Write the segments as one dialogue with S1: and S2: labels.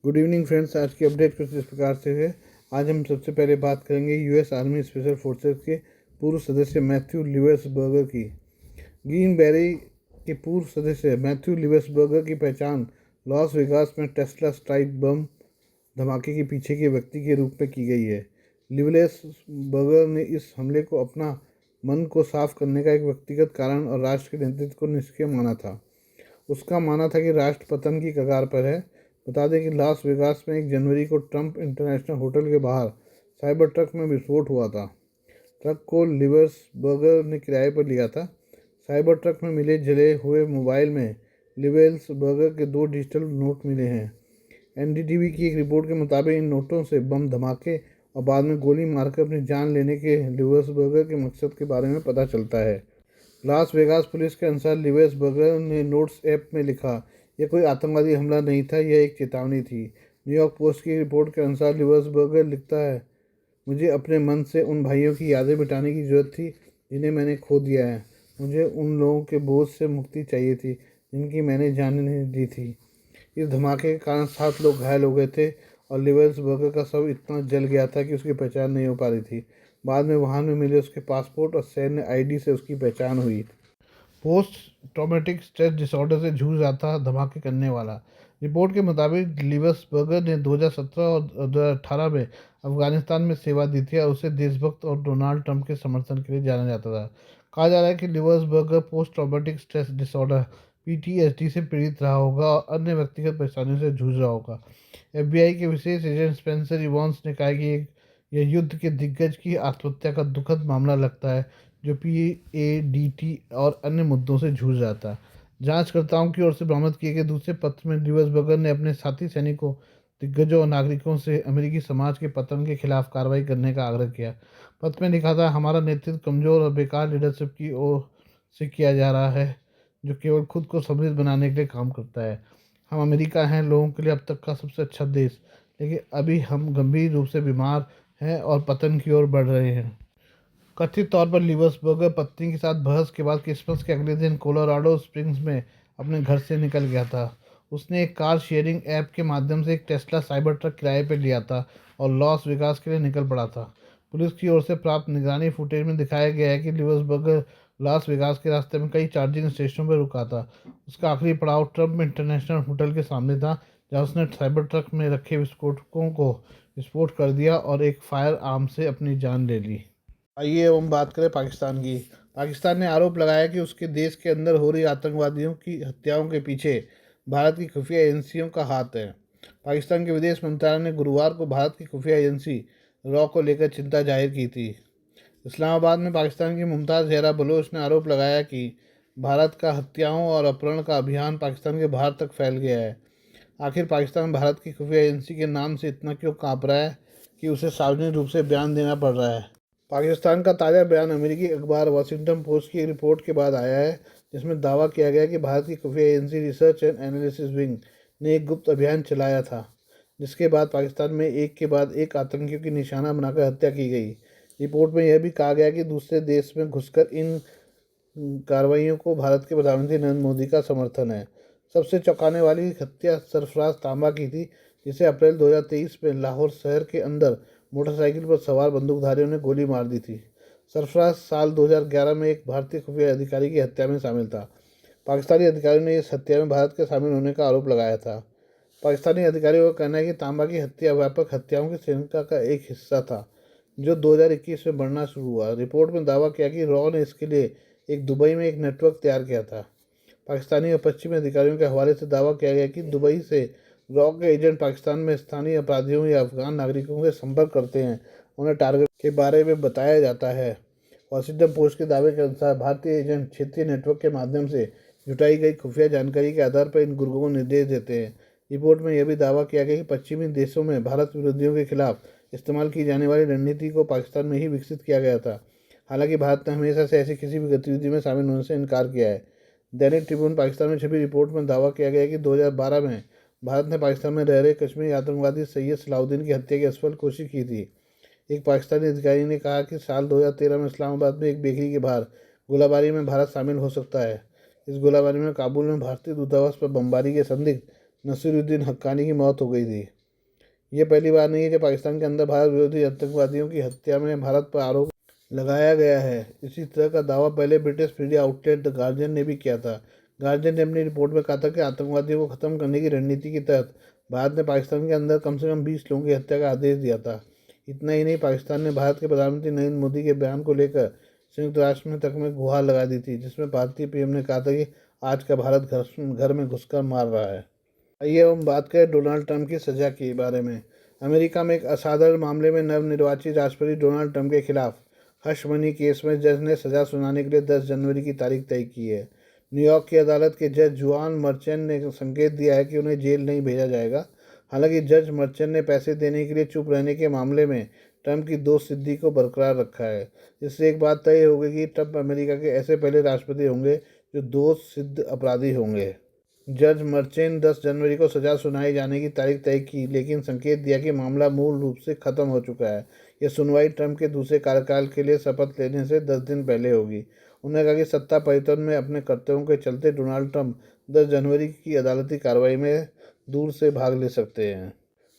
S1: Good evening friends. आज की update कुछ इस प्रकार से है। आज हम सबसे पहले बात करेंगे यूएस आर्मी स्पेशल फोर्सेस के पूर्व सदस्य मैथ्यू लिवेसबर्गर की। ग्रीन बैरी के पूर्व सदस्य मैथ्यू लिवेसबर्गर की पहचान लॉस वेगास में टेस्ला स्ट्राइक बम धमाके के पीछे के व्यक्ति के रूप में की गई है। लिवेसबर्गर ने इस हमले को अपना मन को साफ करने का एक व्यक्तिगत कारण और राष्ट्र के नेतृत्व को निष्क्रिय माना था। उसका मानना था कि राष्ट्र पतन की कगार पर है। बता दें कि लास वेगास में 1 जनवरी को ट्रंप इंटरनेशनल होटल के बाहर साइबर ट्रक में विस्फोट हुआ था। ट्रक को लिवेसबर्गर ने किराए पर लिया था। साइबर ट्रक में मिले जले हुए मोबाइल में लिवेसबर्गर के 2 डिजिटल नोट मिले हैं। एनडीटीवी की एक रिपोर्ट के मुताबिक इन नोटों से बम धमाके और बाद में गोली मारकर अपनी जान लेने के लिवेसबर्गर के मकसद के बारे में पता चलता है। लास वेगास पुलिस के अनुसार लिवेसबर्गर ने नोट्स ऐप में लिखा, यह कोई आतंकवादी हमला नहीं था, यह एक चेतावनी थी। न्यूयॉर्क पोस्ट की रिपोर्ट के अनुसार लिवेसबर्गर लिखता है, मुझे अपने मन से उन भाइयों की यादें मिटाने की जरूरत थी जिन्हें मैंने खो दिया है। मुझे उन लोगों के बोझ से मुक्ति चाहिए थी जिनकी मैंने जान नहीं दी थी। इस धमाके के कारण 7 लोग घायल हो गए थे और लिवेसबर्गर का शव इतना जल गया था कि उसकी पहचान नहीं हो पा रही थी। बाद में वाहन में मिले उसके पासपोर्ट और सैन्य आईडी से उसकी पहचान हुई। पोस्ट ट्रॉमेटिक स्ट्रेस डिसऑर्डर से जूझ रहा था धमाके करने वाला। रिपोर्ट के मुताबिक लिवेसबर्गर ने 2017 और 2018 में अफगानिस्तान में सेवा दी थी और उसे देशभक्त और डोनाल्ड ट्रंप के समर्थन के लिए जाना जाता था। कहा जा रहा है कि Livesberger post traumatic stress disorder PTSD से पीड़ित रहा होगा और अन्य व्यक्तिगत परेशानियों से जूझ रहा होगा। एफबीआई के विशेष एजेंट स्पेंसर इवांस ने कहा कि यह युद्ध के दिग्गज की आत्महत्या का दुखद मामला लगता है जो पीएडीटी और अन्य मुद्दों से जूझ रहा था। जांचकर्ताओं की ओर से बरामद किए गए दूसरे पत्र में लिवेसबर्गर ने अपने साथी सैनिकों, दिग्गजों और नागरिकों से अमेरिकी समाज के पतन के खिलाफ कार्रवाई करने का आग्रह किया। पत्र में लिखा था, हमारा नेतृत्व कमजोर और बेकार लीडरशिप की ओर से किया जा रहा है जो केवल खुद को समृद्ध बनाने के लिए काम करता है। हम अमेरिका हैं, लोगों के लिए अब तक का सबसे अच्छा देश, लेकिन अभी हम गंभीर रूप से बीमार हैं और पतन की ओर बढ़ रहे हैं। कथित तौर पर लिवेसबर्गर पत्नी के साथ बहस के बाद क्रिसमस के अगले दिन कोलोराडो स्प्रिंग्स में अपने घर से निकल गया था। उसने एक कार शेयरिंग ऐप के माध्यम से एक टेस्ला साइबर ट्रक किराए पर लिया था और लॉस वेगास के लिए निकल पड़ा था। पुलिस की ओर से प्राप्त निगरानी फुटेज में दिखाया गया है कि लिवेसबर्गर लॉस वेगास के रास्ते में कई चार्जिंग स्टेशनों पर रुका था। उसका आखिरी पड़ाव ट्रंप इंटरनेशनल होटल के सामने था, जहां उसने साइबर ट्रक में रखे विस्फोटकों को विस्फोट कर दिया और एक फायर आर्म से अपनी जान ले ली। आइए अब हम बात करें पाकिस्तान की। पाकिस्तान ने आरोप लगाया कि उसके देश के अंदर हो रही आतंकवादियों की हत्याओं के पीछे भारत की खुफिया एजेंसियों का हाथ है। पाकिस्तान के विदेश मंत्रालय ने गुरुवार को भारत की खुफिया एजेंसी रॉ को लेकर चिंता जाहिर की थी। इस्लामाबाद में पाकिस्तान की मुमताज़ जहरा बलोच ने आरोप लगाया कि भारत का हत्याओं और अपहरण का अभियान पाकिस्तान के बाहर तक फैल गया है। आखिर पाकिस्तान भारत की खुफिया एजेंसी के नाम से इतना क्यों काँप रहा है कि उसे सार्वजनिक रूप से बयान देना पड़ रहा है। पाकिस्तान का ताज़ा बयान अमेरिकी अखबार वाशिंगटन पोस्ट की एक रिपोर्ट के बाद आया है, जिसमें दावा किया गया कि भारत की खुफिया agency research and analysis wing ने एक गुप्त अभियान चलाया था, जिसके बाद पाकिस्तान में एक के बाद एक आतंकियों की निशाना बनाकर हत्या की गई। रिपोर्ट में यह भी कहा गया कि दूसरे देश में घुसकर इन कार्रवाइयों को भारत के प्रधानमंत्री नरेंद्र मोदी का समर्थन है। सबसे चौंकाने वाली हत्या सरफराज तांबा की थी, जिसे अप्रैल 2023 में लाहौर शहर के अंदर मोटरसाइकिल पर सवार बंदूकधारियों ने गोली मार दी थी। सरफराज साल 2011 में एक भारतीय खुफिया अधिकारी की हत्या में शामिल था। पाकिस्तानी अधिकारियों ने इस हत्या में भारत के शामिल होने का आरोप लगाया था। पाकिस्तानी अधिकारियों का कहना है कि तांबा की हत्या व्यापक हत्याओं की श्रृंखला का एक हिस्सा था, जो 2021 में बढ़ना शुरू हुआ। रिपोर्ट में दावा किया कि रॉ ने इसके लिए एक दुबई में एक नेटवर्क तैयार किया था। पाकिस्तानी और पश्चिमी अधिकारियों के हवाले से दावा किया गया कि दुबई से रॉ के एजेंट पाकिस्तान में स्थानीय अपराधियों या अफगान नागरिकों से संपर्क करते हैं, उन्हें टारगेट के बारे में बताया जाता है। वॉशिंगटन पोस्ट के दावे के अनुसार भारतीय एजेंट क्षेत्रीय नेटवर्क के माध्यम से जुटाई गई खुफिया जानकारी के आधार पर इन गुर्गों को निर्देश देते हैं। रिपोर्ट में यह भी दावा किया गया कि पश्चिमी देशों में भारत विरोधियों के खिलाफ इस्तेमाल की जाने वाली रणनीति को पाकिस्तान में ही विकसित किया गया था। हालांकि भारत ने हमेशा से ऐसी किसी भी गतिविधि में शामिल होने से इनकार किया है। दैनिक ट्रिब्यून पाकिस्तान में छपी रिपोर्ट में दावा किया गया कि 2012 में भारत ने पाकिस्तान में रह रहे कश्मीरी आतंकवादी सैयद सलाउद्दीन की हत्या की असफल कोशिश की थी। एक पाकिस्तानी अधिकारी ने कहा कि साल 2013 में इस्लामाबाद में एक बेकरी के बाहर गोलाबारी में भारत शामिल हो सकता है। इस गोलाबारी में काबुल में भारतीय दूतावास पर बमबारी के संदिग्ध नसीरुद्दीन हक्कानी की मौत हो गई थी। ये पहली बार नहीं है जब पाकिस्तान के अंदर भारत विरोधी आतंकवादियों की हत्या में भारत पर आरोप लगाया गया है। इसी तरह का दावा पहले British media outlet the guardian ने भी किया था। गार्जियन ने अपनी रिपोर्ट में कहा था कि आतंकवादियों को खत्म करने की रणनीति के तहत भारत ने पाकिस्तान के अंदर कम से कम 20 लोगों की हत्या का आदेश दिया था। इतना ही नहीं, पाकिस्तान ने भारत के प्रधानमंत्री नरेंद्र मोदी के बयान को लेकर संयुक्त राष्ट्र में तक में गुहार लगा दी थी, जिसमें भारतीय पीएम ने कहा था कि आज का भारत घर में घुसकर मार रहा है। आइए हम बात करें डोनाल्ड ट्रंप की सज़ा के बारे में। अमेरिका में एक असाधारण मामले में नवनिर्वाचित राष्ट्रपति डोनाल्ड ट्रंप के खिलाफ हश मनी केस में जज ने सज़ा सुनाने के लिए 10 जनवरी की तारीख तय की है। न्यूयॉर्क की अदालत के जज जुआन मर्चेंट ने संकेत दिया है कि उन्हें जेल नहीं भेजा जाएगा। हालांकि जज मर्चेंट ने पैसे देने के लिए चुप रहने के मामले में ट्रंप की दोस्त सिद्धि को बरकरार रखा है। इससे एक बात तय हो गई कि ट्रंप अमेरिका के ऐसे पहले राष्ट्रपति होंगे जो दोस्त सिद्ध अपराधी होंगे। जज मर्चेंट 10 जनवरी को सजा सुनाए जाने की तारीख तय की, लेकिन संकेत दिया कि मामला मूल रूप से खत्म हो चुका है। यह सुनवाई ट्रंप के दूसरे कार्यकाल के लिए शपथ लेने से 10 दिन पहले होगी। उन्होंने कहा कि सत्ता परिवर्तन में अपने कर्तव्यों के चलते डोनाल्ड ट्रंप 10 जनवरी की अदालती कार्रवाई में दूर से भाग ले सकते हैं।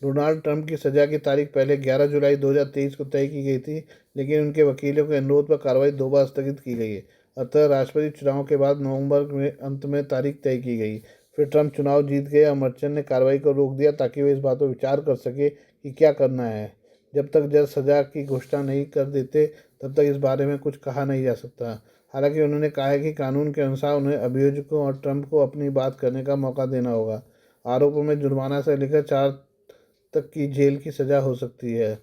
S1: डोनाल्ड ट्रंप की सजा की तारीख पहले 11 जुलाई 2023 को तय की गई थी, लेकिन उनके वकीलों के अनुरोध पर कार्रवाई 2 बार स्थगित की गई है। अतः राष्ट्रपति चुनाव के बाद नवंबर में अंत में तारीख तय की गई। फिर ट्रंप चुनाव जीत गए और मर्चेंट ने कार्रवाई को रोक दिया ताकि वे इस बात पर विचार कर सके कि क्या करना है। जब तक जज सजा की घोषणा नहीं कर देते तब तक इस बारे में कुछ कहा नहीं जा सकता। हालांकि उन्होंने कहा है कि कानून के अनुसार उन्हें अभियोजकों और ट्रंप को अपनी बात करने का मौका देना होगा। आरोपों में जुर्माना से लेकर 4 तक की जेल की सज़ा हो सकती है,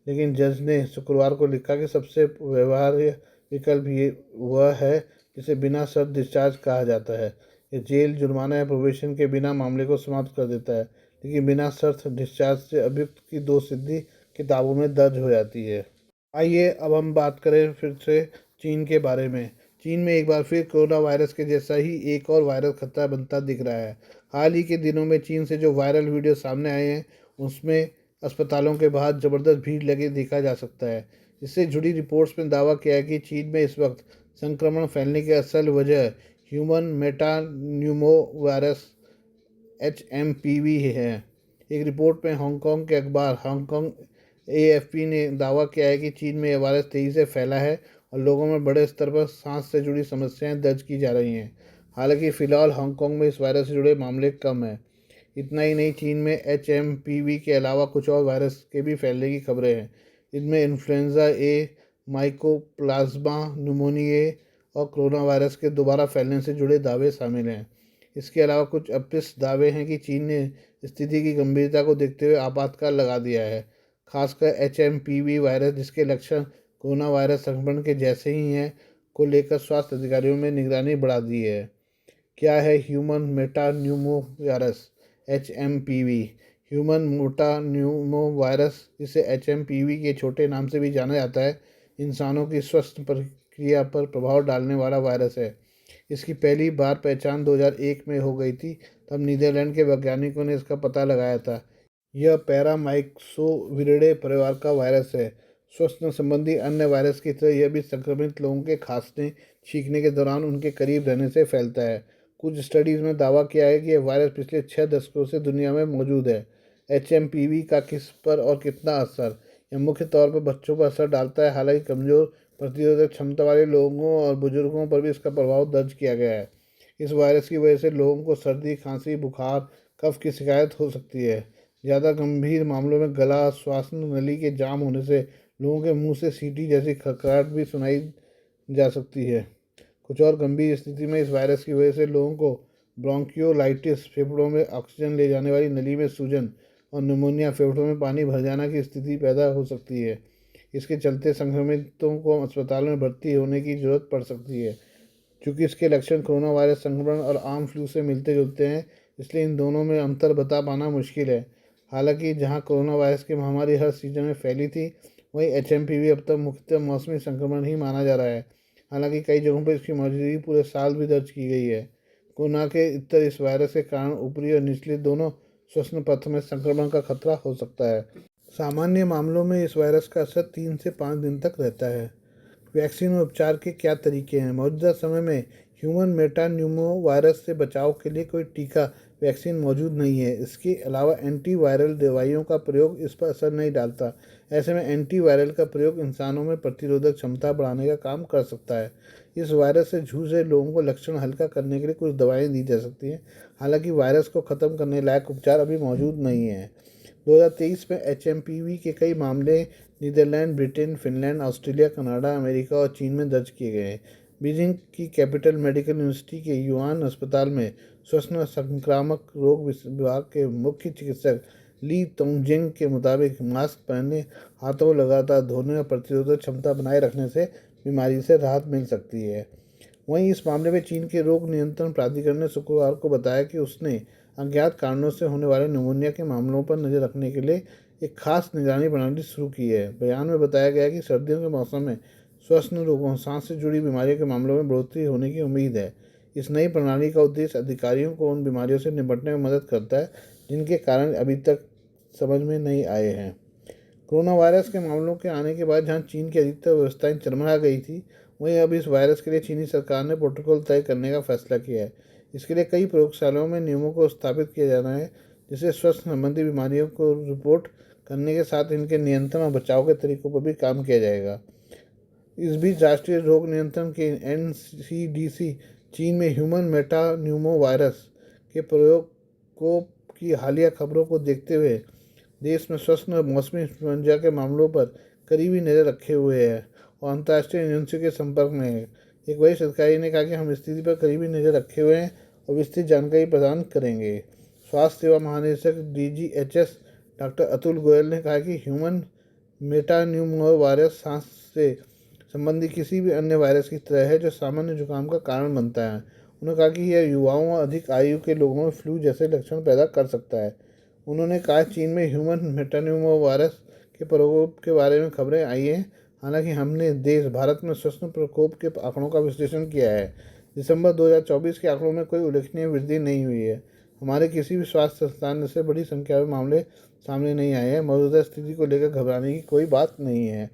S1: लेकिन जज ने शुक्रवार को लिखा कि सबसे व्यवहार्य विकल्प ये वह है जिसे बिना शर्त डिस्चार्ज कहा जाता है। ये जेल, जुर्माना या प्रोबेशन के बिना मामले को समाप्त कर देता है, लेकिन बिना शर्त डिस्चार्ज से अभियुक्त की दोष सिद्धि किताबों में दर्ज हो जाती है। आइए अब हम बात करें फिर से चीन के बारे में। चीन में एक बार फिर कोरोना वायरस के जैसा ही एक और वायरस खतरा बनता दिख रहा है। हाल ही के दिनों में चीन से जो वायरल वीडियो सामने आए हैं उसमें अस्पतालों के बाहर ज़बरदस्त भीड़ लगे देखा जा सकता है। इससे जुड़ी रिपोर्ट्स में दावा किया है कि चीन में इस वक्त संक्रमण फैलने की असल वजह ह्यूमन मेटान्यूमो वायरस HMPV है। एक रिपोर्ट में हांगकांग के अखबार हांगकांग AFP ने दावा किया है कि चीन में यह वायरस तेज़ी से फैला है और लोगों में बड़े स्तर पर सांस से जुड़ी समस्याएं दर्ज की जा रही हैं। हालांकि फ़िलहाल हांगकांग में इस वायरस से जुड़े मामले कम हैं। इतना ही नहीं, चीन में HMPV के अलावा कुछ और वायरस के भी फैलने की खबरें हैं। इनमें इन्फ्लुएंजा ए, माइकोप्लाज्मा न्यूमोनिया और कोरोना वायरस के दोबारा फैलने से जुड़े दावे शामिल हैं। इसके अलावा कुछ अप्रत्यक्ष दावे हैं कि चीन ने स्थिति की गंभीरता को देखते हुए आपातकाल लगा दिया है। खासकर HMPV वायरस, जिसके लक्षण कोरोना वायरस संक्रमण के जैसे ही हैं, को लेकर स्वास्थ्य अधिकारियों में निगरानी बढ़ा दी है। क्या है human metapneumovirus HMPV? Human metapneumovirus, जिसे HMPV के छोटे नाम से भी जाना जाता है, इंसानों की स्वास्थ्य प्रक्रिया पर प्रभाव डालने वाला वायरस है। इसकी पहली बार पहचान 2001 में हो गई थी। तब नीदरलैंड के वैज्ञानिकों ने इसका पता लगाया था। यह पैरामाइक्सोविरिडे परिवार का वायरस है। श्वसन संबंधी अन्य वायरस की तरह यह भी संक्रमित लोगों के खांसने छींकने के दौरान उनके करीब रहने से फैलता है। कुछ स्टडीज़ में दावा किया है कि यह वायरस पिछले 6 दशकों से दुनिया में मौजूद है। HMPV का किस पर और कितना असर? यह मुख्य तौर पर बच्चों पर असर डालता है, हालांकि कमज़ोर प्रतिरोधक क्षमता वाले लोगों और बुजुर्गों पर भी इसका प्रभाव दर्ज किया गया है। इस वायरस की वजह से लोगों को सर्दी, खांसी, बुखार, कफ की शिकायत हो सकती है। ज़्यादा गंभीर मामलों में गला, श्वास नली के जाम होने से लोगों के मुंह से सीटी जैसी खड़खड़ाहट भी सुनाई जा सकती है। कुछ और गंभीर स्थिति में इस वायरस की वजह से लोगों को ब्रोंकियोलाइटिस, फेफड़ों में ऑक्सीजन ले जाने वाली नली में सूजन और निमोनिया, फेफड़ों में पानी भर जाना की स्थिति पैदा हो सकती है। इसके चलते संक्रमितों को अस्पतालों में भर्ती होने की जरूरत पड़ सकती है। चूँकि इसके लक्षण कोरोना वायरस संक्रमण और आम फ्लू से मिलते जुलते हैं, इसलिए इन दोनों में अंतर बता पाना मुश्किल है। हालांकि जहां कोरोना वायरस की महामारी हर सीजन में फैली थी, वहीं HMPV अब तक मुख्यतः मौसमी संक्रमण ही माना जा रहा है। हालांकि कई जगहों पर इसकी मौजूदगी पूरे साल भी दर्ज की गई है। कोरोना के इतर इस वायरस के कारण ऊपरी और निचले दोनों श्वसन पथ में संक्रमण का खतरा हो सकता है। सामान्य मामलों में इस वायरस का असर 3 से 5 दिन तक रहता है। वैक्सीन और उपचार के क्या तरीके हैं? मौजूदा समय में ह्यूमन मेटान्यूमो वायरस से बचाव के लिए कोई टीका वैक्सीन मौजूद नहीं है। इसके अलावा एंटीवायरल दवाइयों का प्रयोग इस पर असर नहीं डालता। ऐसे में एंटीवायरल का प्रयोग इंसानों में प्रतिरोधक क्षमता बढ़ाने का काम कर सकता है। इस वायरस से जूझ रहे लोगों को लक्षण हल्का करने के लिए कुछ दवाएं दी जा सकती हैं। हालांकि वायरस को ख़त्म करने लायक उपचार अभी मौजूद नहीं है। 2023 में HMPV के कई मामले Netherlands, Britain, Finland, Australia, Canada, America और चीन में दर्ज किए गए हैं। बीजिंग की कैपिटल मेडिकल यूनिवर्सिटी के युआन अस्पताल में श्वसन संक्रामक रोग विभाग के मुख्य चिकित्सक ली तोंगजिंग के मुताबिक मास्क पहनने, हाथों को लगातार धोने और प्रतिरोधक क्षमता बनाए रखने से बीमारी से राहत मिल सकती है। वहीं इस मामले में चीन के रोग नियंत्रण प्राधिकरण ने शुक्रवार को बताया कि उसने अज्ञात कारणों से होने वाले निमोनिया के मामलों पर नज़र रखने के लिए एक खास निगरानी प्रणाली शुरू की है। बयान में बताया गया कि सर्दियों के मौसम में श्वसन रोगों, सांस से जुड़ी बीमारियों के मामलों में बढ़ोतरी होने की उम्मीद है। इस नई प्रणाली का उद्देश्य अधिकारियों को उन बीमारियों से निपटने में मदद करता है जिनके कारण अभी तक समझ में नहीं आए हैं। कोरोना वायरस के मामलों के आने के बाद जहां चीन की अधिकतर व्यवस्थाएं चरमरा गई थी, वहीं अब इस वायरस के लिए चीनी सरकार ने प्रोटोकॉल तय करने का फैसला किया है। इसके लिए कई प्रयोगशालाओं में नियमों को स्थापित किया जाना है, जिससे स्वास्थ्य संबंधी बीमारियों को रिपोर्ट करने के साथ इनके नियंत्रण और बचाव के तरीकों पर भी काम किया जाएगा। इस बीच राष्ट्रीय रोग नियंत्रण के NCDC चीन में ह्यूमन मेटान्यूमो वायरस के प्रयोग को की हालिया खबरों को देखते हुए देश में श्वसन और मौसमी इन्फ्लुएंजा के मामलों पर करीबी नज़र रखे हुए है और अंतर्राष्ट्रीय एजेंसियों के संपर्क में है। एक वरिष्ठ अधिकारी ने कहा कि हम स्थिति पर करीबी नज़र रखे हुए हैं और विस्तृत जानकारी प्रदान करेंगे। स्वास्थ्य सेवा महानिदेशक DGHS डॉक्टर अतुल गोयल ने कहा कि ह्यूमन मेटान्यूमो वायरस सांस से संबंधी किसी भी अन्य वायरस की तरह है जो सामान्य जुकाम का कारण बनता है। उन्होंने कहा कि यह युवाओं और अधिक आयु के लोगों में फ्लू जैसे लक्षण पैदा कर सकता है। उन्होंने कहा चीन में ह्यूमन मेटान्यूमो वायरस के प्रकोप के बारे में खबरें आई हैं। हालांकि हमने देश भारत में श्वसन प्रकोप के आंकड़ों का विश्लेषण किया है। दिसंबर 2024 के आंकड़ों में कोई उल्लेखनीय वृद्धि नहीं हुई है। हमारे किसी भी स्वास्थ्य संस्थान से बड़ी संख्या में मामले सामने नहीं आए हैं। मौजूदा स्थिति को लेकर घबराने की कोई बात नहीं है।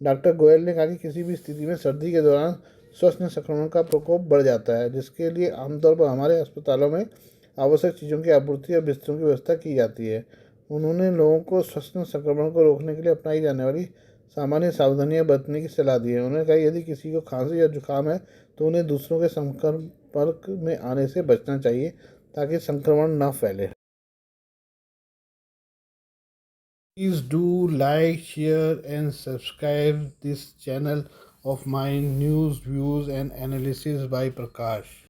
S1: डॉक्टर गोयल ने कहा कि किसी भी स्थिति में सर्दी के दौरान श्वसन संक्रमण का प्रकोप बढ़ जाता है, जिसके लिए आमतौर पर हमारे अस्पतालों में आवश्यक चीज़ों की आपूर्ति और बिस्तरों की व्यवस्था की जाती है। उन्होंने लोगों को श्वसन संक्रमण को रोकने के लिए अपनाई जाने वाली सामान्य सावधानियां बरतने की सलाह दी है। उन्होंने कहा यदि किसी को खांसी या जुकाम है तो उन्हें दूसरों के संपर्क में आने से बचना चाहिए ताकि संक्रमण न फैले। Please do like, share and subscribe this channel of mine, news, views and analysis by Prakash.